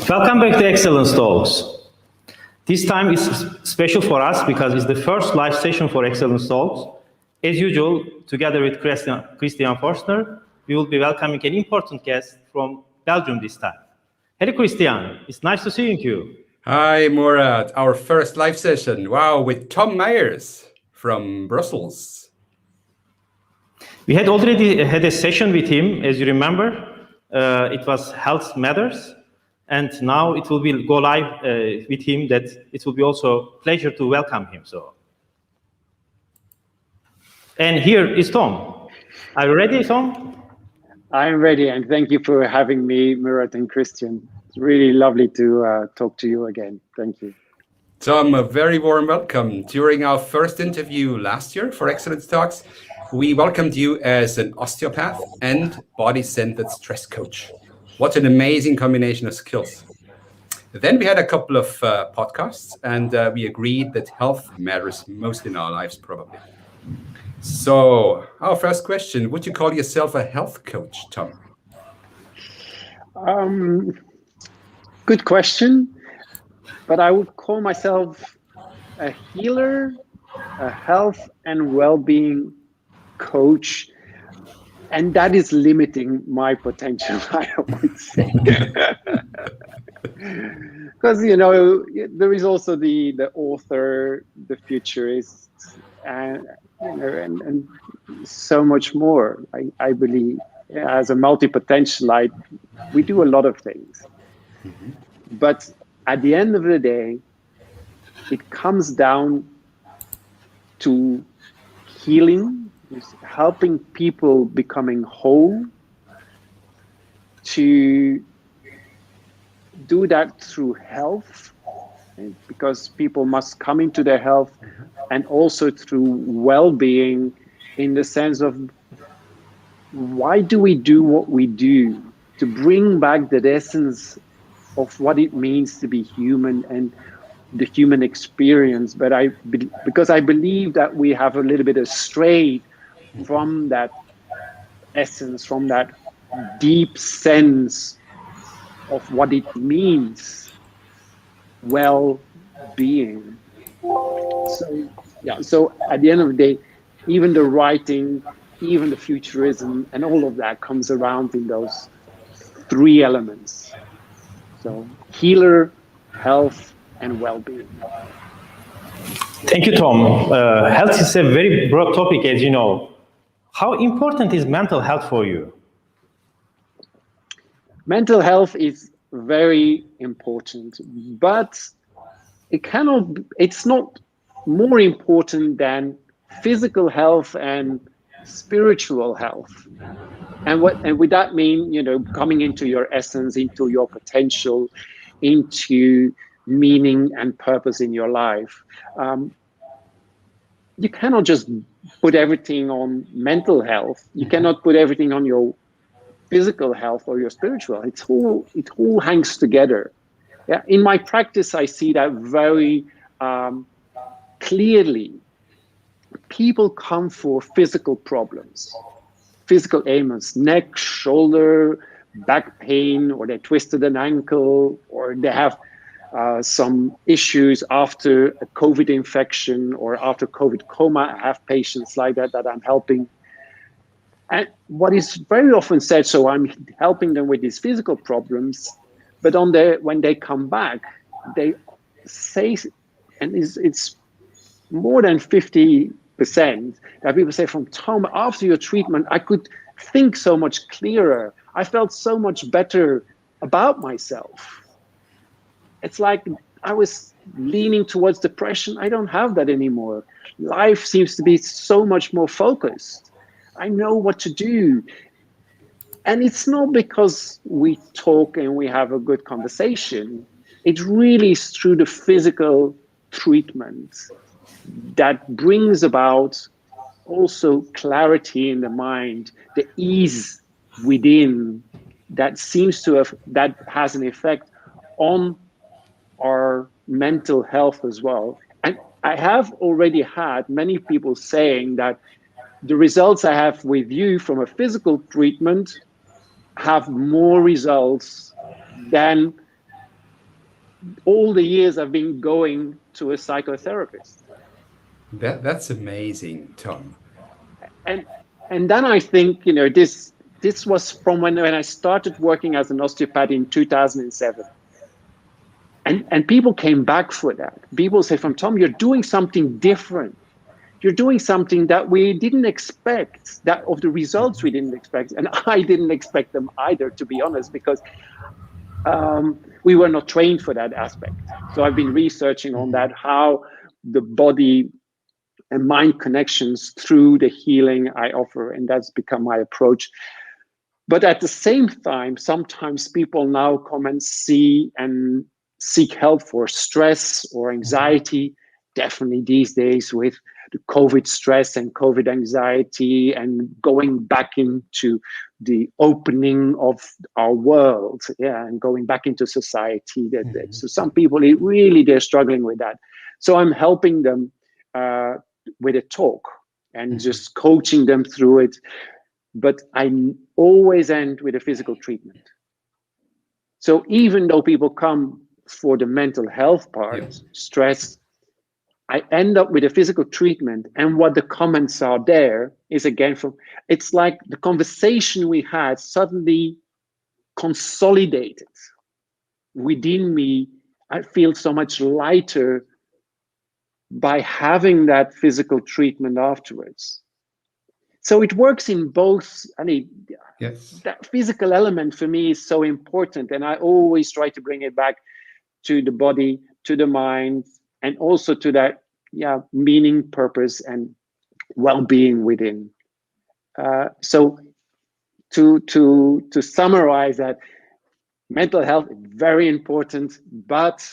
Welcome back to Excellence Talks. This time is special for us because it's the first live session for Excellence Talks. As usual, together with Christian Forstner, we will be welcoming an important guest from Belgium this time. Hello, Christian. It's nice to see you. Hi, Murat. Our first live session. Wow, with Tom Meyers from Brussels. We had already had a session with him, as you remember. It was Health Matters. And now it will be go live with him. That it will be also a pleasure to welcome him. And here is Tom. Are you ready, Tom? I'm ready, and thank you for having me, Murat and Christian. It's really lovely to talk to you again. Thank you. Tom, a very warm welcome. During our first interview last year for Excellence Talks, we welcomed you as an osteopath and body-centered stress coach. What an amazing combination of skills. Then we had a couple of podcasts, and we agreed that health matters most in our lives, probably. So our first question, would you call yourself a health coach, Tom? Good question, but I would call myself a healer, a health and well-being coach. And that is limiting my potential, I would say. Because, there is also the author, the futurist, and so much more. I believe as a multi-potentialite, we do a lot of things. Mm-hmm. But at the end of the day, it comes down to healing, helping people becoming whole, to do that through health, because people must come into their health, and also through well-being, in the sense of why do we do what we do, to bring back the essence of what it means to be human and the human experience. But because I believe that we have a little bit strayed from that essence, from that deep sense of what it means, well-being. So at the end of the day, even the writing, even the futurism, and all of that comes around in those three elements. So healer, health, and well-being. Thank you, Tom. Health is a very broad topic, as you know. How important is mental health for you? Mental health is very important, but it's not more important than physical health and spiritual health. And with that mean, coming into your essence, into your potential, into meaning and purpose in your life. You cannot just put everything on mental health. You cannot put everything on your physical health or your spiritual. It all hangs together. Yeah. In my practice, I see that very clearly. People come for physical problems, physical ailments, neck, shoulder, back pain, or they twisted an ankle, or they have some issues after a COVID infection or after COVID coma. I have patients like that I'm helping. And what is very often said, so I'm helping them with these physical problems, but when they come back, they say, and it's more than 50% that people say, from Tom, after your treatment, I could think so much clearer. I felt so much better about myself. It's like I was leaning towards depression. I don't have that anymore. Life seems to be so much more focused. I know what to do. And it's not because we talk and we have a good conversation. It really is through the physical treatment that brings about also clarity in the mind, the ease within that has an effect on our mental health as well. And I have already had many people saying that the results I have with you from a physical treatment have more results than all the years I've been going to a psychotherapist. That's amazing, Tom. And then I think, this was from when I started working as an osteopath in 2007. And people came back for that. People say, from Tom, you're doing something different. You're doing something that we didn't expect, that of the results we didn't expect. And I didn't expect them either, to be honest, because we were not trained for that aspect. So I've been researching on that, how the body and mind connections through the healing I offer, and that's become my approach. But at the same time, sometimes people now come and see and seek help for stress or anxiety, definitely these days with the COVID stress and COVID anxiety and going back into the opening of our world, and going back into society. So some people, they're struggling with that. So I'm helping them with a talk and just coaching them through it. But I always end with a physical treatment. So even though people come for the mental health part, stress, I end up with a physical treatment. And what the comments are there is, again, it's like the conversation we had suddenly consolidated within me. I feel so much lighter by having that physical treatment afterwards. So it works in both. That physical element for me is so important. And I always try to bring it back to the body, to the mind, and also to that meaning, purpose, and well-being within. So to summarize that, mental health is very important, but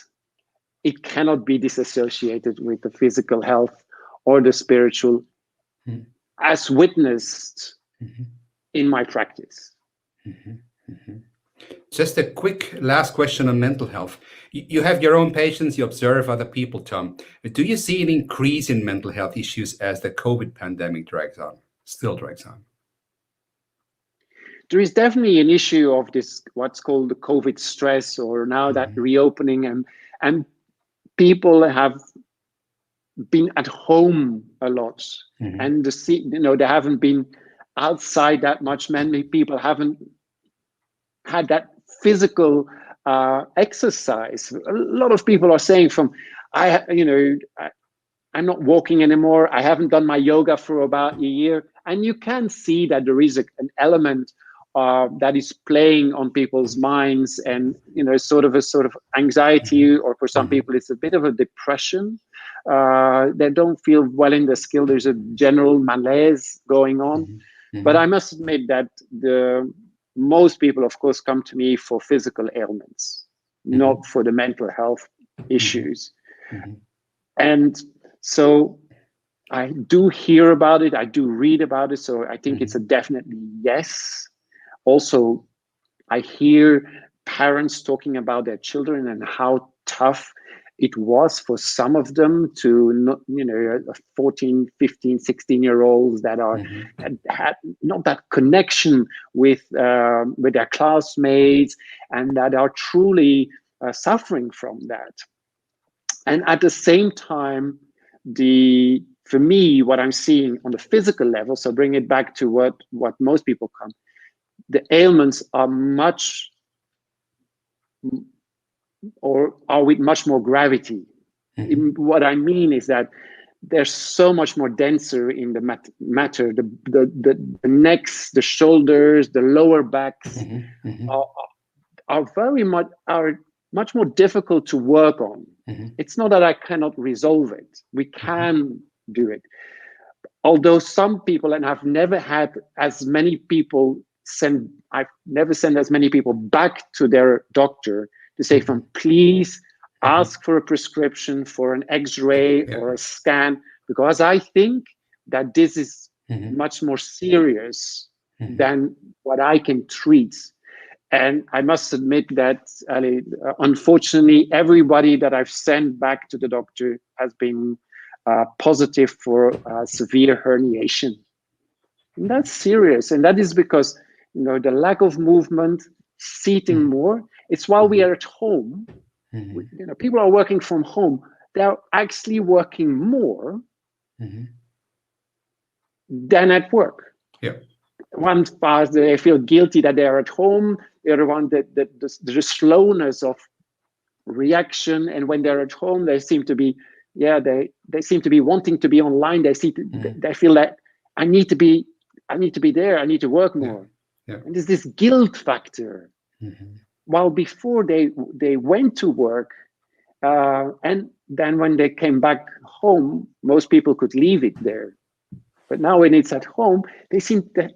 it cannot be disassociated with the physical health or the spiritual, as witnessed in my practice. Just a quick last question on mental health. You have your own patients, you observe other people, Tom. Do you see an increase in mental health issues as the COVID pandemic still drags on? There is definitely an issue of this, what's called the COVID stress, or now that reopening, and people have been at home a lot, and they haven't been outside that much. Many people haven't had that physical exercise. A lot of people are saying, I'm not walking anymore. I haven't done my yoga for about a year. And you can see that there is an element that is playing on people's minds, and sort of anxiety, or for some people it's a bit of a depression. They don't feel well in their skill. There's a general malaise going on. But I must admit that most people, of course, come to me for physical ailments, not for the mental health issues. And so I do hear about it. I do read about it. So I think it's a definitely yes. Also, I hear parents talking about their children and how tough it was for some of them to, 14, 15, 16-year-olds that had not that connection with their classmates, and that are truly suffering from that. And at the same time, for me, what I'm seeing on the physical level, so bring it back to what most people come, the ailments are with much more gravity. What I mean is that they're so much more denser in the matter. The necks, the shoulders, the lower backs are much more difficult to work on. It's not that I cannot resolve it. We can do it. Although some people, and I've never had as many people I've never sent as many people back to their doctor to say, please ask for a prescription for an X-ray or a scan, because I think that this is much more serious than what I can treat. And I must admit that, unfortunately, everybody that I've sent back to the doctor has been positive for severe herniation. And that's serious. And that is because, the lack of movement, seating more. It's while we are at home People are working from home. They're actually working more than at work. Yeah. One part, they feel guilty that they're at home. The other one, the slowness of reaction, and when they're at home, they seem to be, they seem to be wanting to be online. They they feel that I need to be there. I need to work more. Yeah. And there's this guilt factor. While before they went to work, and then when they came back home, most people could leave it there. But now when it's at home, they seem to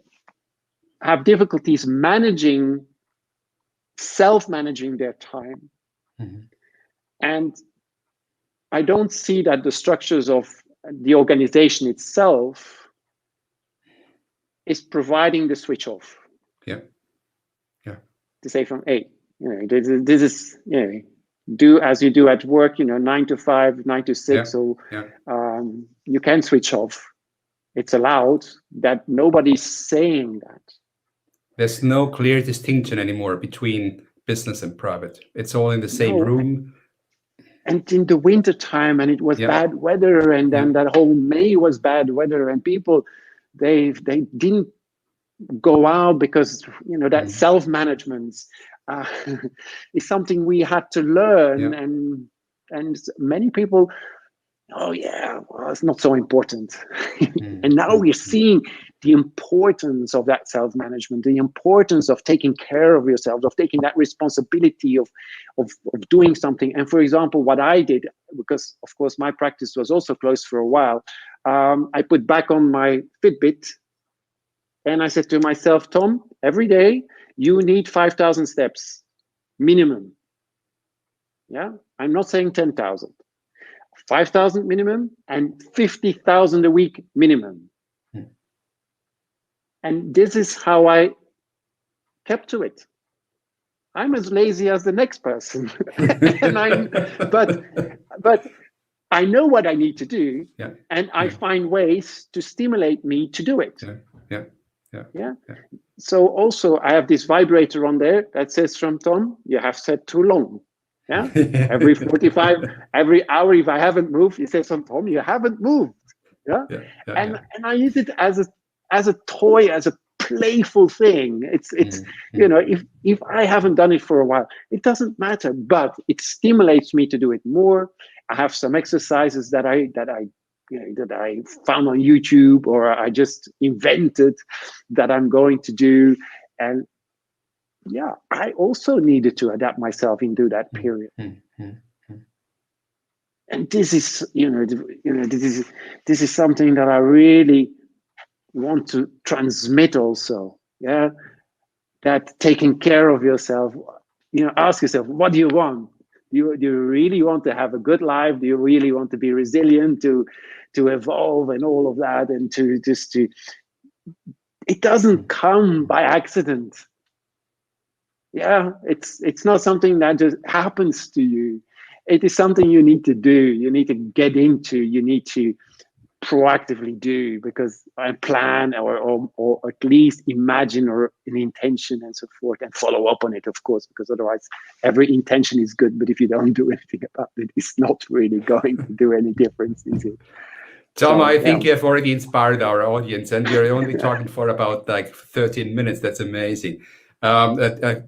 have difficulties self-managing their time. And I don't see that the structures of the organization itself is providing the switch off. Yeah. To say from, hey, this is, do as you do at work, 9 to 5, 9 to 6. So you can switch off. It's allowed. That nobody's saying that. There's no clear distinction anymore between business and private. It's all in the same room. And in the winter time, and it was bad weather, and then that whole May was bad weather, and people, they didn't go out because that self-management is something we had to learn, and many people, it's not so important. And now we're seeing the importance of that self-management, the importance of taking care of yourself, of taking that responsibility of doing something. And for example, what I did, because of course my practice was also closed for a while, I put back on my Fitbit, and I said to myself, Tom, every day you need 5,000 steps minimum. I'm not saying 10,000. 5,000 minimum and 50,000 a week minimum. And this is how I kept to it. I'm as lazy as the next person. but I know what I need to do, and I find ways to stimulate me to do it. So also I have this vibrator on there that says from Tom, you have said too long. Every 45, every hour, if I haven't moved, it says from Tom, you haven't moved. And I use it as a toy, as a playful thing. It's if I haven't done it for a while, it doesn't matter, but it stimulates me to do it more. I have some exercises that I found on YouTube, or I just invented, that I'm going to do. And I also needed to adapt myself into that period. And this is, this is something that I really want to transmit also. That taking care of yourself, ask yourself, what do you want? Do you really want to have a good life? Do you really want to be resilient, to evolve and all of that? And it doesn't come by accident. It's not something that just happens to you. It is something you need to do. You need to get into. You need to proactively do, because I plan or at least imagine or an intention and so forth, and follow up on it, of course, because otherwise every intention is good, but if you don't do anything about it, it's not really going to do any difference, is it? Tom, I think you have already inspired our audience, and we're only talking for about 13 minutes. That's amazing. I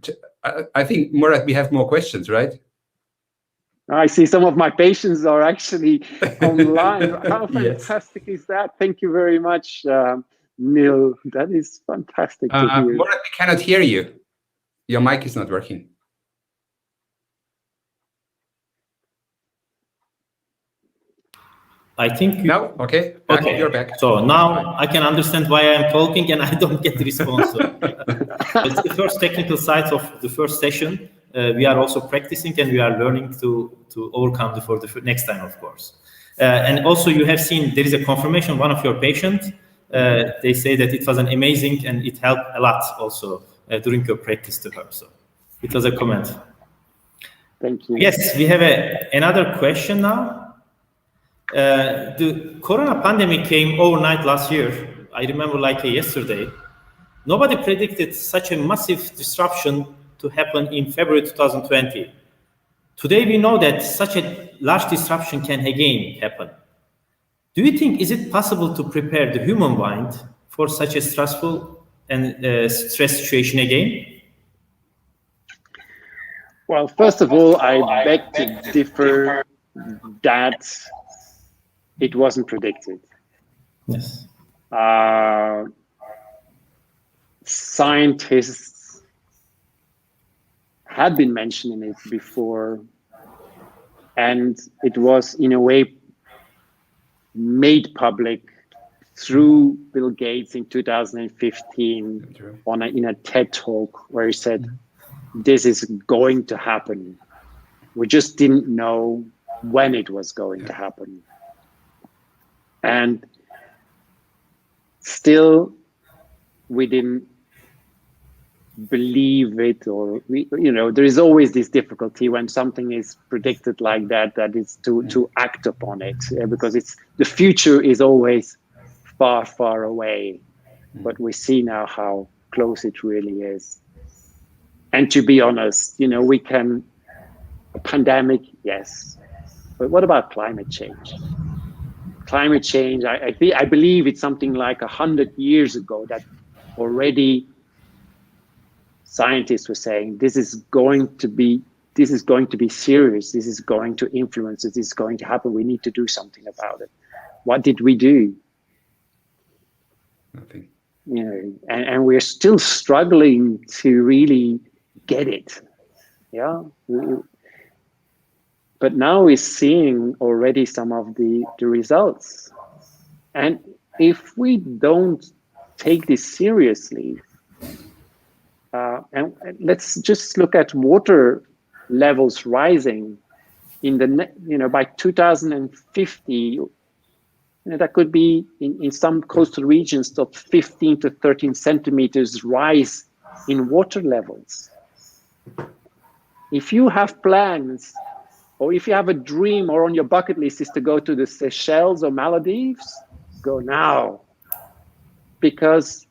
think, Murat, we have more questions, right? I see some of my patients are actually online. How fantastic is that? Thank you very much, Neil. That is fantastic to hear. Murat, we cannot hear you. Your mic is not working. I think no. Okay. You're back. So now I can understand why I'm talking and I don't get the response. It's the first technical side of the first session. We are also practicing and we are learning to overcome for the next time, of course. And also you have seen there is a confirmation. One of your patients, they say that it was an amazing and it helped a lot also during your practice to her. So it was a comment. Thank you. Yes, we have another question now. The corona pandemic came overnight last year. I remember like yesterday. Nobody predicted such a massive disruption to happen in February 2020. Today we know that such a large disruption can again happen. Do you think, is it possible to prepare the human mind for such a stressful and stress situation again? Well, first of all, I beg to differ that it wasn't predicted. Yes. Scientists had been mentioning it before, and it was in a way made public through Bill Gates in 2015 in a TED talk where he said, this is going to happen. We just didn't know when it was going to happen. And still, we didn't believe it, or there is always this difficulty when something is predicted like that is to act upon it, because the future is always far, far away, but we see now how close it really is. And to be honest, a pandemic, yes, but what about climate change? Climate change, I believe it's something like 100 years ago that already scientists were saying this is going to be serious, this is going to influence us, this is going to happen, we need to do something about it. What did we do? Nothing. And we're still struggling to really get it. Yeah. But now we're seeing already some of the results. And if we don't take this seriously, and let's just look at water levels rising by 2050, that could be in some coastal regions of 15 to 13 centimeters rise in water levels. If you have plans, or if you have a dream or on your bucket list is to go to the Seychelles or Maldives, go now. Because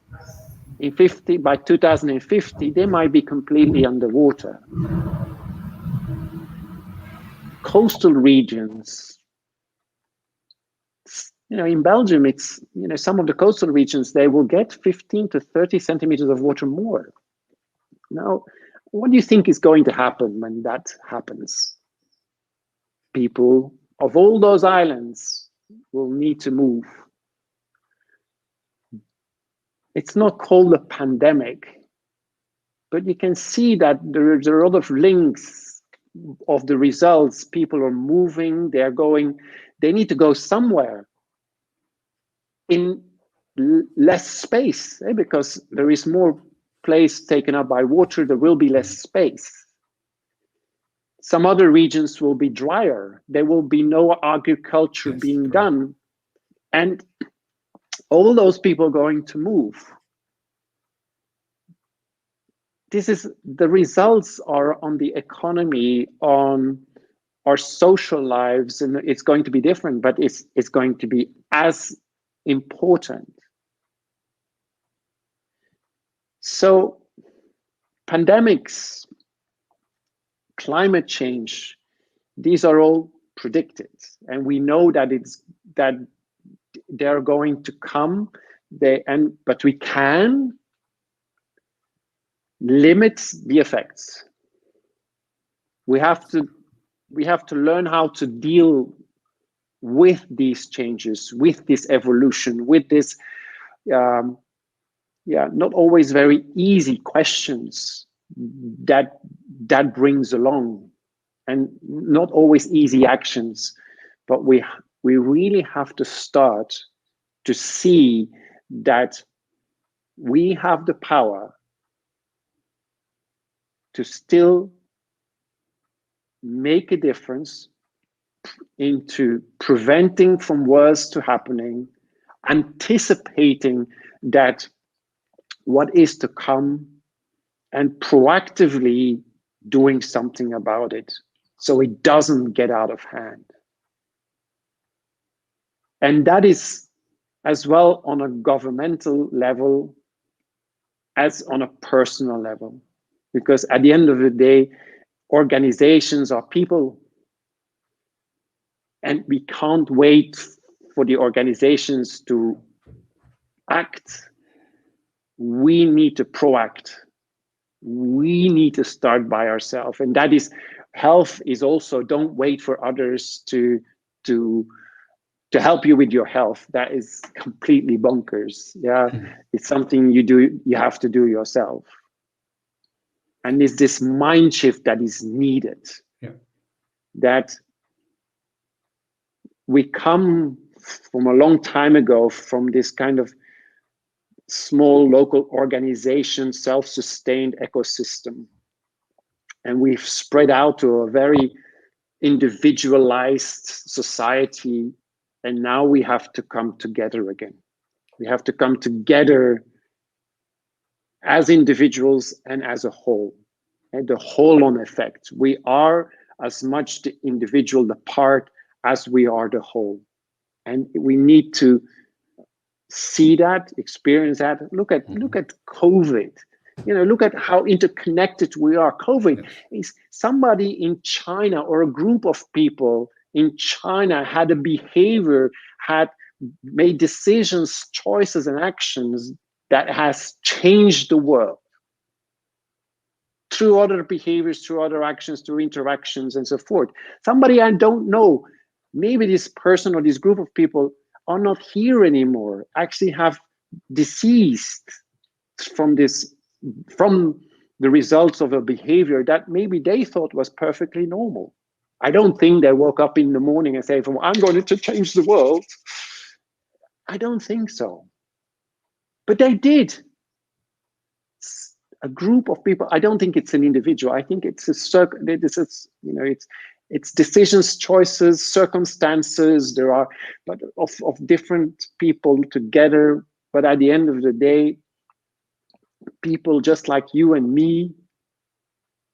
by 2050, they might be completely underwater. Coastal regions, in Belgium, it's, some of the coastal regions, they will get 15 to 30 centimeters of water more. Now, what do you think is going to happen when that happens? People of all those islands will need to move. It's not called a pandemic, but you can see that there are a lot of links of the results. People are moving, they need to go somewhere in less space, because there is more place taken up by water, there will be less space. Some other regions will be drier. There will be no agriculture being done. And all those people are going to move. The results are on the economy, on our social lives, and it's going to be different, but it's going to be as important. So pandemics, climate change, these are all predicted, and we know that they're going to come. But we can limit the effects. We have to learn how to deal with these changes, with this evolution, with this not always very easy questions that brings along, and not always easy actions, but we really have to start to see that we have the power to still make a difference into preventing from worse to happening, anticipating that what is to come, and proactively doing something about it so it doesn't get out of hand. And that is as well on a governmental level as on a personal level, because at the end of the day, organizations are people, and we can't wait for the organizations to act. We need to proact. We need to start by ourselves, and that is health. Is also, don't wait for others to help you with your health. That is completely bonkers. Yeah, it's something you have to do yourself, and it's this mind shift that is needed. Yeah. That we come from a long time ago from this kind of small local organization, self-sustained ecosystem. And we've spread out to a very individualized society. And now we have to come together again. We have to come together as individuals and as a whole. And the whole-on effect. We are as much the individual, the part, as we are the whole. And we need to see that, experience that. Look at COVID. Look at how interconnected we are. COVID is somebody in China, or a group of people in China had a behavior, had made decisions, choices, and actions that has changed the world through other behaviors, through other actions, through interactions, and so forth. Somebody I don't know, maybe this person or this group of people are not here anymore, actually have deceased from the results of a behavior that maybe they thought was perfectly normal. I don't think they woke up in the morning and say, I'm going to change the world. I don't think so. But they did. A group of people. I don't think it's an individual. I think it's a circle. It's decisions, choices, circumstances. There are, but of different people together. But at the end of the day, people just like you and me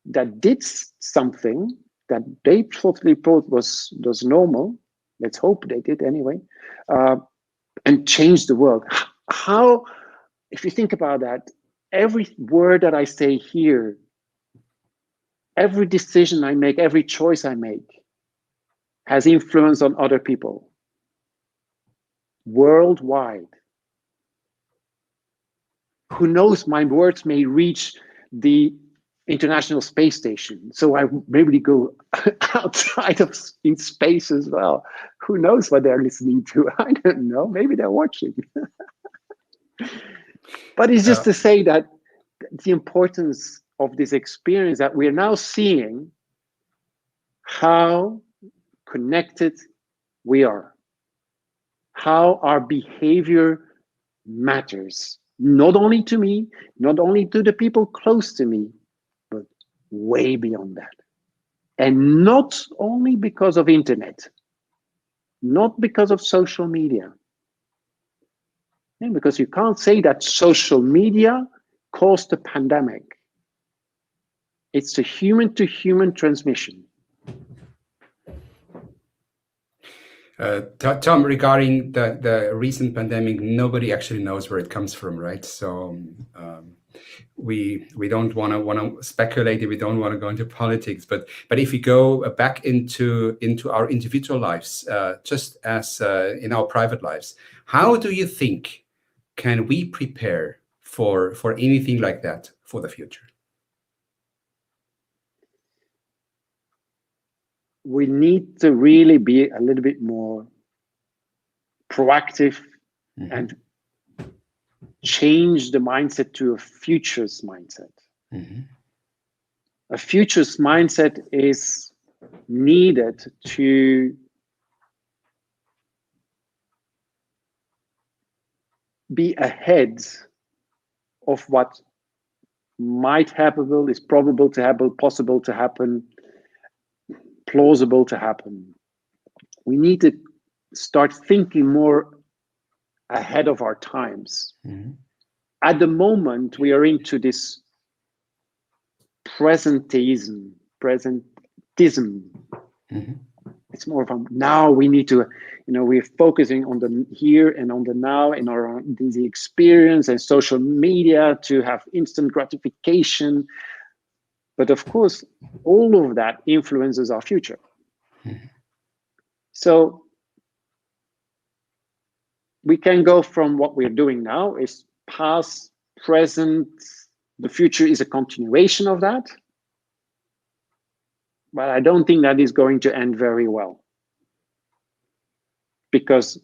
that did something that they totally thought was normal. Let's hope they did anyway, and changed the world. How, if you think about that, every word that I say here, every decision I make, every choice I make has influence on other people worldwide. Who knows, my words may reach the International Space Station. So I maybe go outside of in space as well. Who knows what they're listening to? I don't know. Maybe they're watching. But it's just to say that the importance of this experience, that we're now seeing how connected we are, how our behavior matters, not only to me, not only to the people close to me, but way beyond that. And not only because of internet, not because of social media. And because you can't say that social media caused the pandemic. It's a human-to-human transmission. Tom, regarding the recent pandemic, nobody actually knows where it comes from, right? So we don't want to speculate. We don't want to go into politics. But if we go back into our individual lives, just as in our private lives, how do you think can we prepare for anything like that for the future? We need to really be a little bit more proactive and change the mindset to a futures mindset. A futures mindset is needed to be ahead of what might happen, is probable to happen, possible to happen, plausible to happen. We need to start thinking more ahead of our times. At the moment, we are into this presentism. It's more of a now we need to, we're focusing on the here and on the now and on the experience and social media to have instant gratification. But of course, all of that influences our future. So we can go from what we're doing now is past, present, the future is a continuation of that. But I don't think that is going to end very well. Because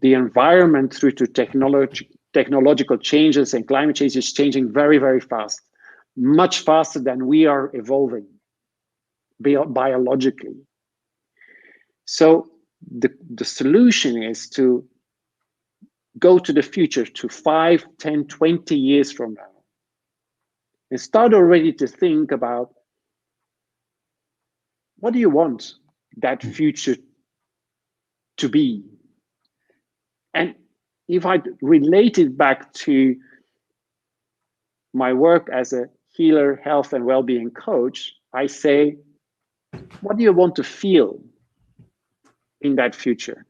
the environment through to technological changes and climate change is changing very, very fast. Much faster than we are evolving biologically. So the solution is to go to the future, to 5, 10, 20 years from now, and start already to think about, what do you want that future to be? And if I relate it back to my work as a healer, health and well-being coach, I say, what do you want to feel in that future?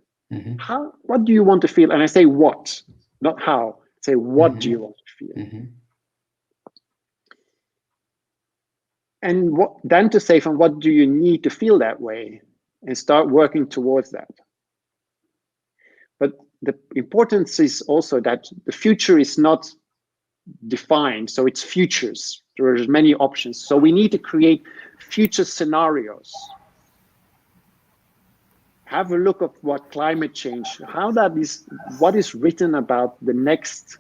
What do you want to feel? And I say what, not how. I say, what do you want to feel? And then to say, from what do you need to feel that way, and start working towards that. But the importance is also that the future is not defined, so it's futures. There are many options. So we need to create future scenarios. Have a look at what climate change, what is written about the next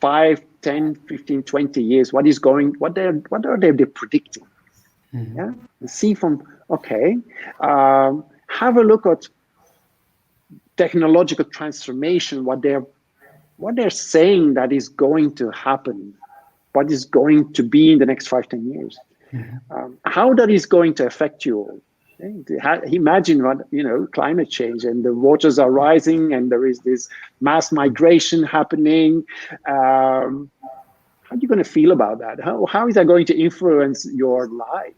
5, 10, 15, 20 years, what are they predicting? Yeah, and see from, okay, have a look at technological transformation, what they're saying that is going to happen, what is going to be in the next 5, 10 years. How that is going to affect you all. Imagine what, climate change, and the waters are rising, and there is this mass migration happening. How are you going to feel about that? How is that going to influence your life?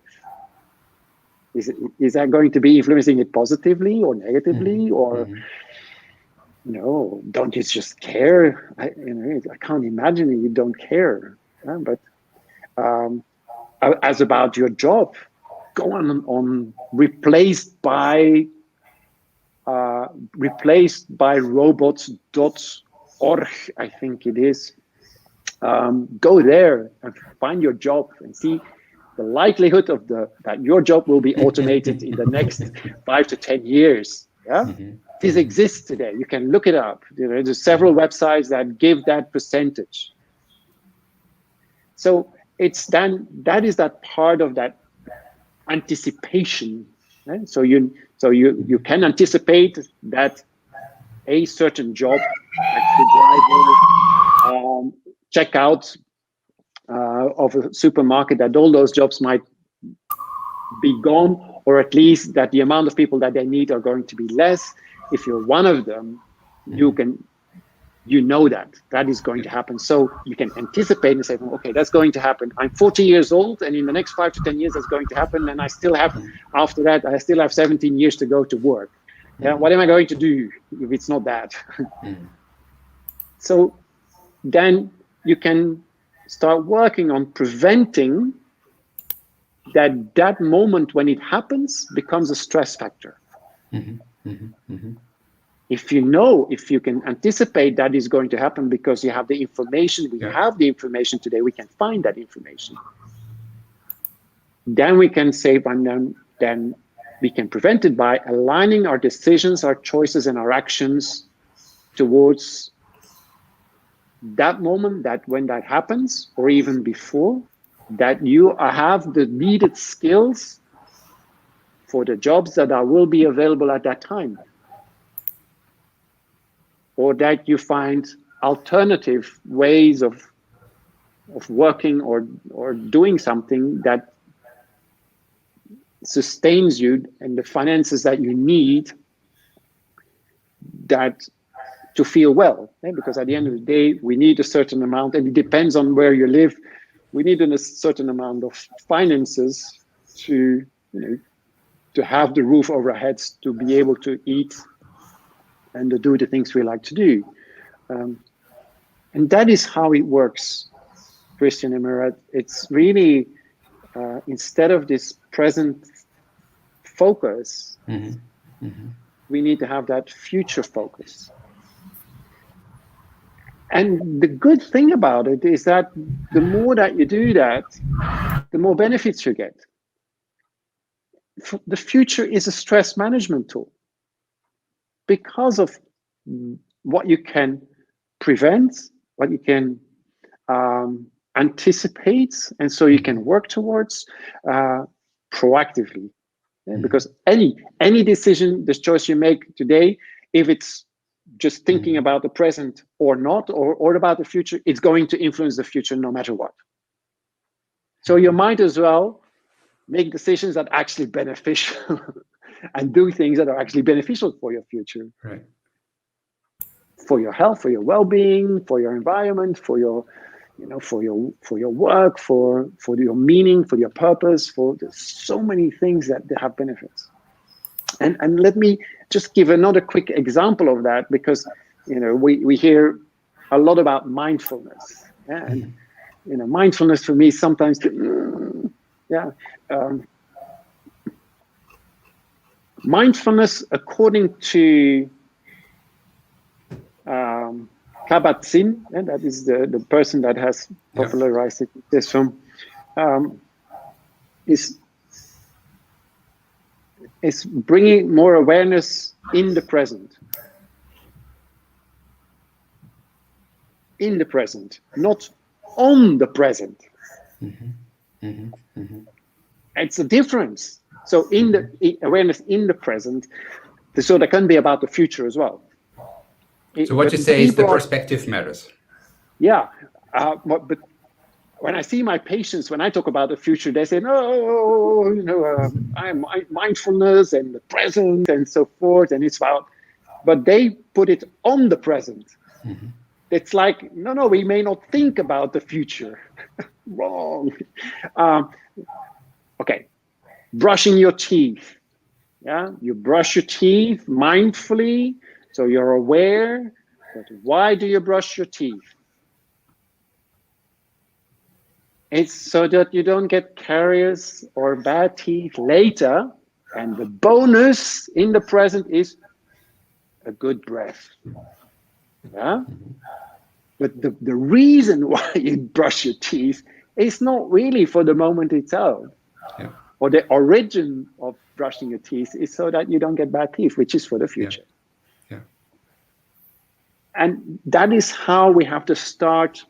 Is that going to be influencing it positively or negatively, or don't you just care? I can't imagine you don't care. But as about your job, go on replaced by robots.org, I think it is. Go there and find your job and see the likelihood of that your job will be automated in the next 5 to 10 years. Yeah, this exists today. You can look it up. There's several websites that give that percentage. So that is that part of that anticipation. Right? So you can anticipate that a certain job, like the driver, checkout of a supermarket, that all those jobs might be gone, or at least that the amount of people that they need are going to be less. If you're one of them, you know that is going to happen. So you can anticipate and say, okay, that's going to happen. I'm 40 years old, and in the next 5 to 10 years, that's going to happen. And I still have, after that, I still have 17 years to go to work. Yeah, what am I going to do if it's not that? So then you can start working on preventing that moment when it happens becomes a stress factor. If you can anticipate that is going to happen because you have the information, we have the information today, we can find that information. Then we can save, and then we can prevent it by aligning our decisions, our choices, and our actions towards that moment, that when that happens, or even before, that you have the needed skills for the jobs that will be available at that time. Or that you find alternative ways of working or doing something that sustains you and the finances that you need to feel well. Because at the end of the day, we need a certain amount, and it depends on where you live. We need a certain amount of finances to have the roof over our heads, to be able to eat and to do the things we like to do. And that is how it works, Christian and Murat. It's really instead of this present focus, we need to have that future focus. And the good thing about it is that the more that you do that, the more benefits you get. The future is a stress management tool because of what you can prevent, what you can anticipate, and so you can work towards proactively. Yeah, because any decision, this choice you make today, if it's just thinking about the present or not, or about the future, it's going to influence the future no matter what. So you might as well make decisions that are actually beneficial and do things that are actually beneficial for your future. Right. For your health, for your well-being, for your environment, for your for your work, for your meaning, for your purpose, there's so many things that have benefits. And let me just give another quick example of that, because we hear a lot about mindfulness. Yeah? And mindfulness for me sometimes mindfulness, according to Kabat-Zinn, and that is the person that has popularized this film, is bringing more awareness in the present. In the present, not on the present. It's a difference. So in the awareness in the present, so that can be about the future as well. So what you say is the perspective matters. Yeah, but when I see my patients, when I talk about the future, they say, no, I'm mindfulness and the present and so forth, and it's about, but they put it on the present. It's like, no, we may not think about the future. Wrong. Okay, brushing your teeth. Yeah, you brush your teeth mindfully, so you're aware. But why do you brush your teeth? It's so that you don't get caries or bad teeth later. And the bonus in the present is a good breath. Yeah. But the reason why you brush your teeth is not really for the moment itself. Yeah. Or the origin of brushing your teeth is so that you don't get bad teeth, which is for the future. Yeah. And that is how we have to start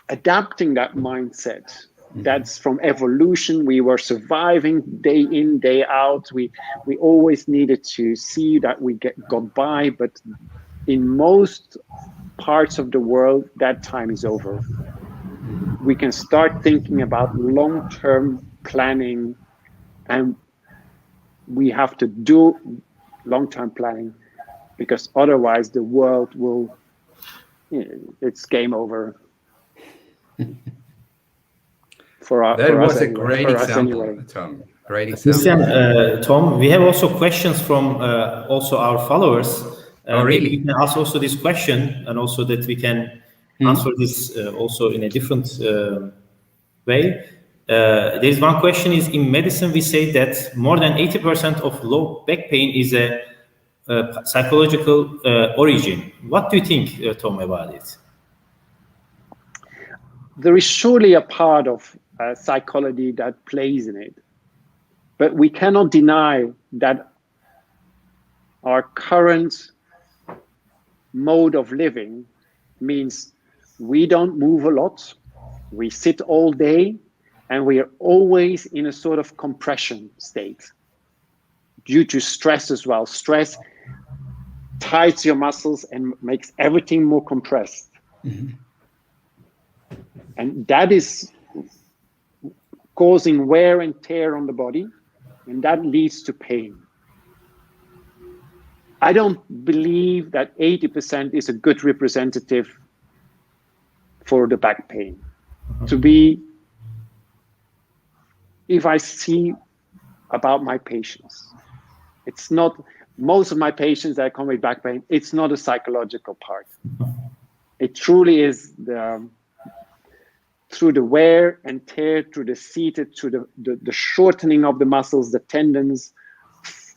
adapting that mindset. That's from evolution. We were surviving day in, day out. We always needed to see that we got by, but in most parts of the world, that time is over. We can start thinking about long-term planning, and we have to do long-term planning, because otherwise the world will, it's game over. That was a great example, Tom. Great example. Christian, Tom, we have also questions from also our followers. Really? Maybe you can ask also this question, and also that we can answer this also in a different way. There's one question is, in medicine we say that more than 80% of low back pain is a psychological origin. What do you think, Tom, about it? There is surely a part of psychology that plays in it, but we cannot deny that our current mode of living means we don't move a lot, we sit all day, and we are always in a sort of compression state due to stress as well. Stress tightens your muscles and makes everything more compressed. And that is causing wear and tear on the body, and that leads to pain. I don't believe that 80% is a good representative for the back pain. To be, if I see about my patients, it's not, most of my patients that come with back pain, it's not a psychological part. It truly is through the wear and tear, through the seated, through the shortening of the muscles, the tendons,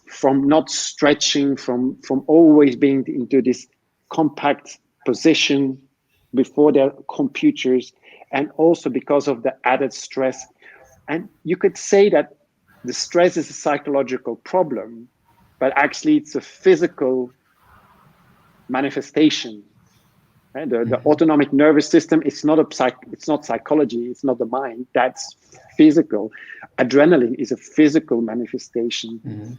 from not stretching, from always being into this compact position before their computers, and also because of the added stress. And you could say that the stress is a psychological problem, but actually it's a physical manifestation. Right? The autonomic nervous system, it's not psychology, it's not the mind, that's physical. Adrenaline is a physical manifestation.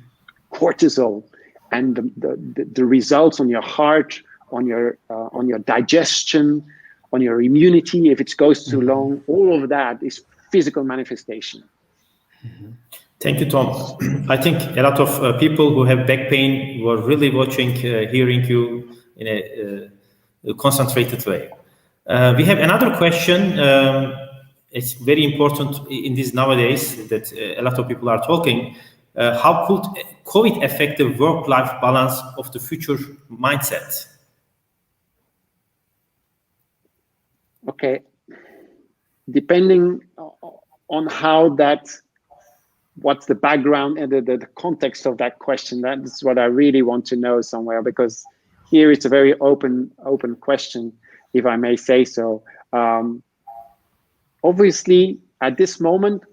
Cortisol and the results on your heart, on your digestion, on your immunity, if it goes too long, all of that is physical manifestation. Thank you, Tom. I think a lot of people who have back pain were really watching, hearing you in a concentrated way. We have another question. It's very important in these nowadays that a lot of people are talking. How could COVID affect the work-life balance of the future mindset? Okay. Depending on how what's the background and the context of that question, that's what I really want to know somewhere, because here it's a very open question, if I may say so. Obviously, at this moment,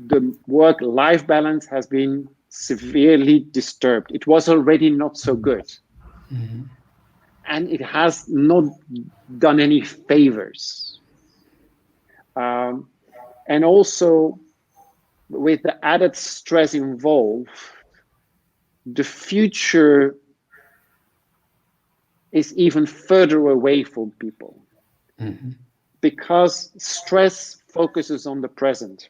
the work-life balance has been severely disturbed. It was already not so good. And it has not done any favors. And also, with the added stress involved, the future is even further away from people. Because stress focuses on the present.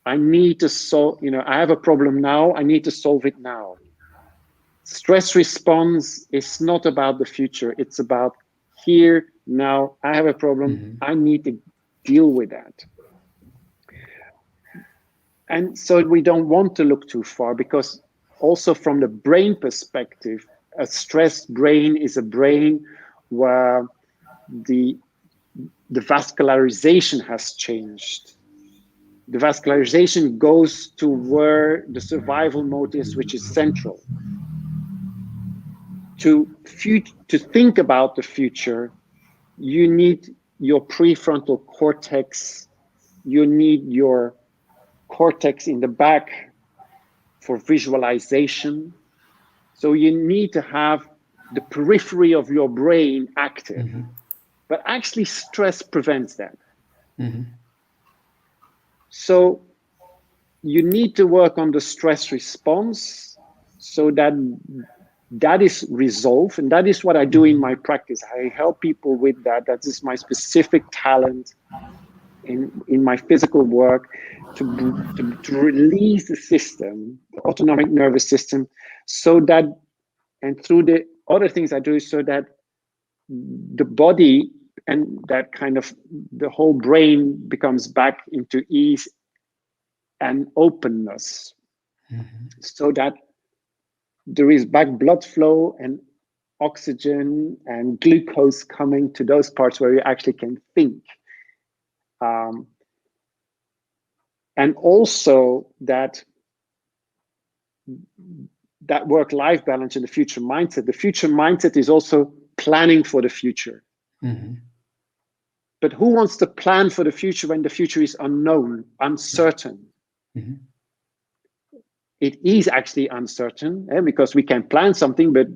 I need to solve, I have a problem now, I need to solve it now. Stress response is not about the future, it's about here, now, I have a problem, I need to deal with that. And so we don't want to look too far, because also from the brain perspective, a stressed brain is a brain where the vascularization has changed. The vascularization goes to where the survival mode is, which is central. To think about the future, you need your prefrontal cortex, you need your cortex in the back for visualization. So you need to have the periphery of your brain active. But actually stress prevents that. So you need to work on the stress response so that is resolved. And that is what I do in my practice. I help people with that. That is my specific talent in my physical work, to release the system, the autonomic nervous system, so that, and through the other things I do, so that the body and that kind of the whole brain becomes back into ease and openness, so that there is back blood flow and oxygen and glucose coming to those parts where you actually can think. And also that work-life balance and the future mindset. The future mindset is also planning for the future. But who wants to plan for the future when the future is unknown, uncertain? It is actually uncertain, because we can plan something, but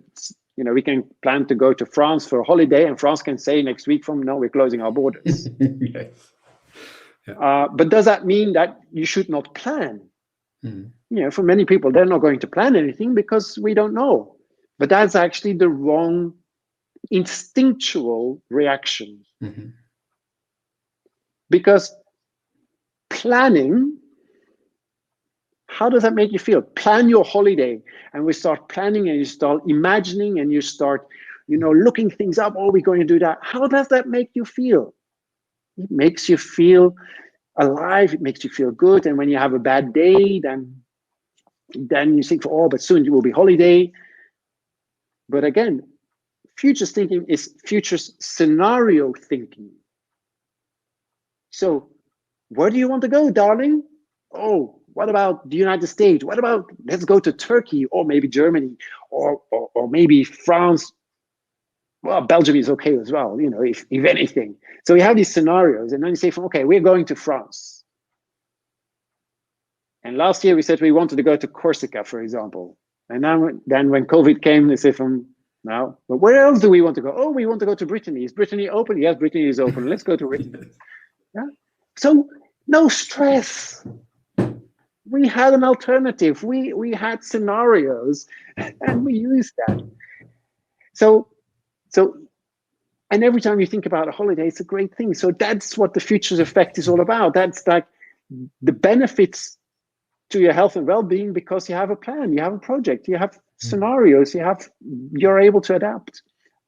we can plan to go to France for a holiday, and France can say next week from now we're closing our borders. Yes. But does that mean that you should not plan? For many people, they're not going to plan anything because we don't know. But that's actually the wrong instinctual reaction. Because planning, how does that make you feel? Plan your holiday, and we start planning, and you start imagining, and you start, looking things up. Oh, we're going to do that. How does that make you feel? It makes you feel alive. It makes you feel good. And when you have a bad day, then you think, but soon it will be holiday. But again, futures thinking is futures scenario thinking. So Where do you want to go, darling? Oh, what about the United States? What about, let's go to Turkey, or maybe Germany, or maybe France. Well, Belgium is okay as well, if anything. So we have these scenarios, and then you say, okay, we're going to France. And last year we said we wanted to go to Corsica, for example. And then when COVID came, they said no, but where else do we want to go? Oh, we want to go to Brittany. Is Brittany open? Yes, Brittany is open. Let's go to Brittany. Yeah. So no stress. We had an alternative. We had scenarios, and we used that. So, and every time you think about a holiday, it's a great thing. So that's what the Futures Effect is all about. That's like the benefits to your health and well-being, because you have a plan, you have a project, you have scenarios, you're able to adapt.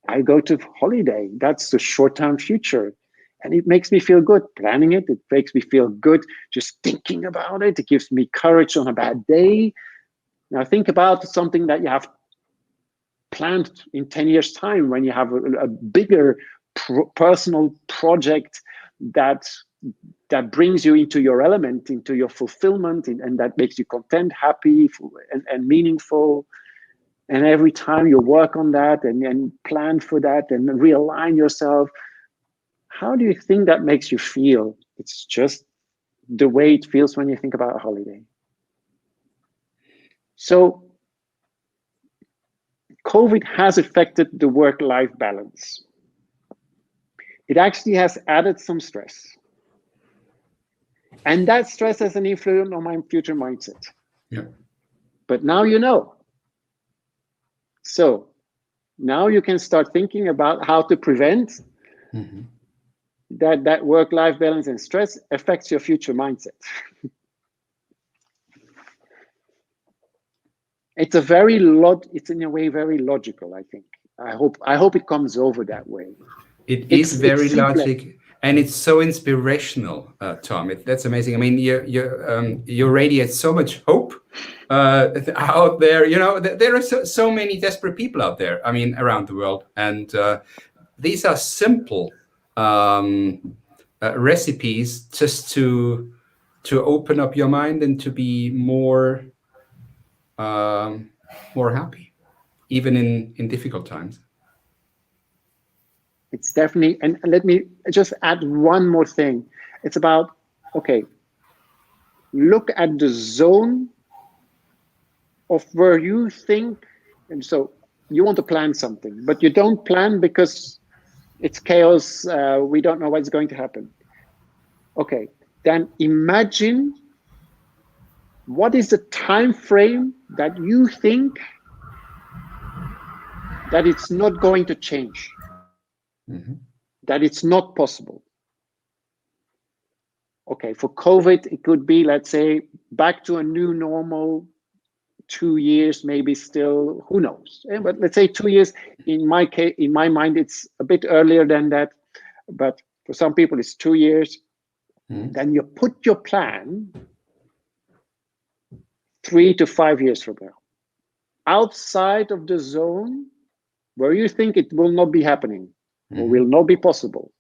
I go to holiday. That's the short-term future. And it makes me feel good planning it. It makes me feel good just thinking about it. It gives me courage on a bad day. Now think about something that you have planned in 10 years' time, when you have a bigger personal project that brings you into your element, into your fulfillment, and that makes you content, happy, and meaningful. And every time you work on that and plan for that and realign yourself, how do you think that makes you feel? It's just the way it feels when you think about a holiday. So COVID has affected the work-life balance. It actually has added some stress. And that stress has an influence on my future mindset. Yeah. But now you know. So now you can start thinking about how to prevent that work-life balance and stress affects your future mindset. It's in a way very logical, I think. I hope it comes over that way. It's very logical, and it's so inspirational, Tom. That's amazing. I mean, you radiate so much hope out there. There are so many desperate people out there. I mean, around the world, and these are simple recipes just to open up your mind and to be more happy, even in difficult times. It's definitely, and let me just add one more thing. It's about, okay, look at the zone of where you think, and so you want to plan something, but you don't plan because it's chaos, we don't know what's going to happen. Okay, then imagine what is the time frame that you think that it's not going to change, that it's not possible. Okay, for COVID, it could be, let's say, back to a new normal, 2 years, maybe still, who knows? But let's say 2 years. In my case, in my mind, it's a bit earlier than that. But for some people, it's 2 years. Then you put your plan 3 to 5 years from now, outside of the zone where you think it will not be happening or will not be possible.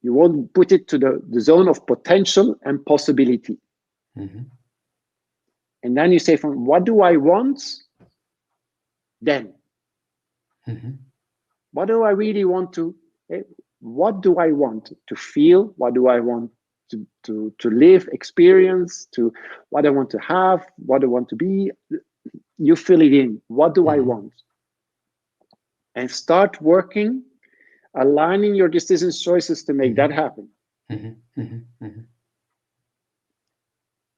You won't put it to the zone of potential and possibility. And then you say, from what do I want then? What do I really want to, what do I want to feel? What do I want to live, experience, to what I want to have, what I want to be? You fill it in. What do I want? And start working, aligning your decisions, choices to make that happen.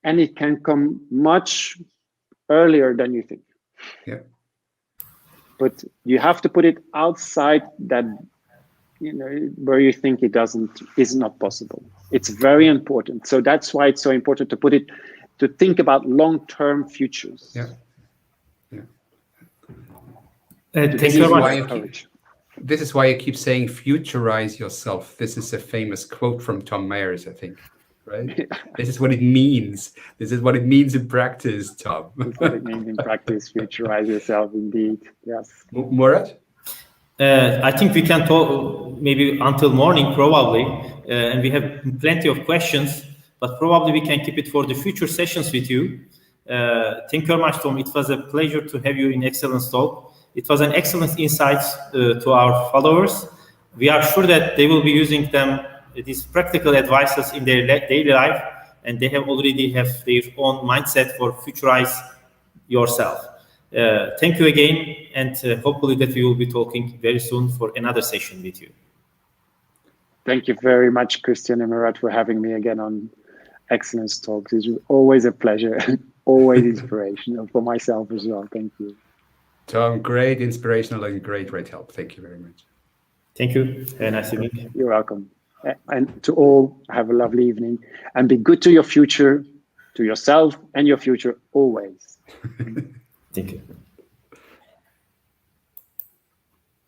And it can come much earlier than you think. Yeah. But you have to put it outside that, where you think is not possible. It's very important. So that's why it's so important to think about long-term futures. Yeah. Thank you very much. This is why I keep saying futurize yourself. This is a famous quote from Tom Meyers, I think. Right? This is what it means. This is what it means in practice, Tom. That's what it means in practice. Futurize yourself, indeed. Yes. Murat? I think we can talk maybe until morning, probably. and we have plenty of questions, but probably we can keep it for the future sessions with you. Thank you very much, Tom. It was a pleasure to have you in Excellence Talk. It was an excellent insight to our followers. We are sure that they will be using these practical advices in their daily life, and they already have their own mindset for futurize yourself. Thank you again, and hopefully that we will be talking very soon for another session with you. Thank you very much, Christian and Murat, for having me again on Excellence Talks. It's always a pleasure, always inspirational for myself as well. Thank you. Tom, great inspirational and great help. Thank you very much. Thank you. Have a nice evening. You're welcome. And to all, have a lovely evening and be good to your future, to yourself and your future always. Thank you.